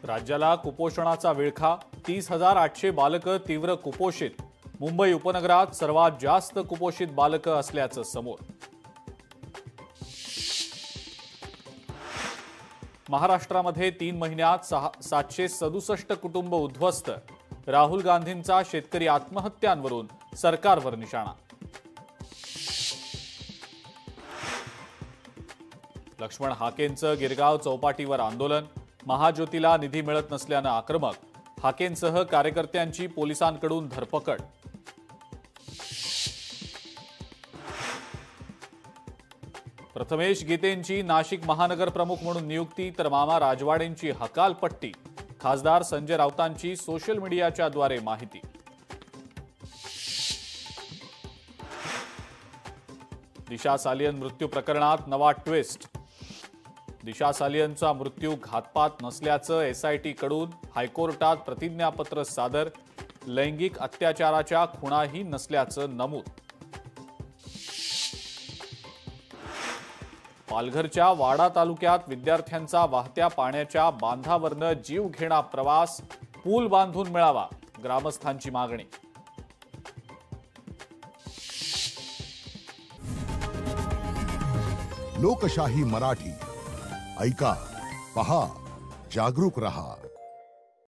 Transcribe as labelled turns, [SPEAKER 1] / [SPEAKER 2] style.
[SPEAKER 1] राज्याला कुपोषणाचा विळखा, 30,800 बालकं तीव्र कुपोषित. मुंबई उपनगरात सर्वात जास्त कुपोषित बालकं असल्याचं समोर. महाराष्ट्रामध्ये 3 महिन्यात 767 कुटुंब उद्ध्वस्त. राहुल गांधींचा शेतकरी आत्महत्यांवरून सरकारवर निशाणा. लक्ष्मण हाकेंचं गिरगाव चौपाटीवर आंदोलन. महाज्योतीला निधी मिळत नसल्यानं आक्रमक. हाकेंसह कार्यकर्त्यांची पोलिसांकडून धरपकड. प्रथमेश गीतेंची नाशिक महानगर प्रमुख म्हणून नियुक्ती, तर मामा राजवाडेंची हकालपट्टी. खासदार संजय राऊतांची सोशल मीडियाच्या द्वारे माहिती. दिशा सालियन मृत्यू प्रकरणात नवा ट्विस्ट. दिशा सालियनचा मृत्यू घातपात नसल्याचं एसआयटी कडून हायकोर्टात प्रतिज्ञापत्र सादर. लैंगिक अत्याचाराच्या खुणाही नसल्याचं नमूद. पालघरच्या वाडा तालुक्यात विद्यार्थ्यांचा वाहत्या पाण्याच्या बांधावरनं जीवघेणा प्रवास. पूल बांधून मिळावा, ग्रामस्थांची मागणी.
[SPEAKER 2] लोकशाही मराठी ऐका, पहा, जागरूक रहा.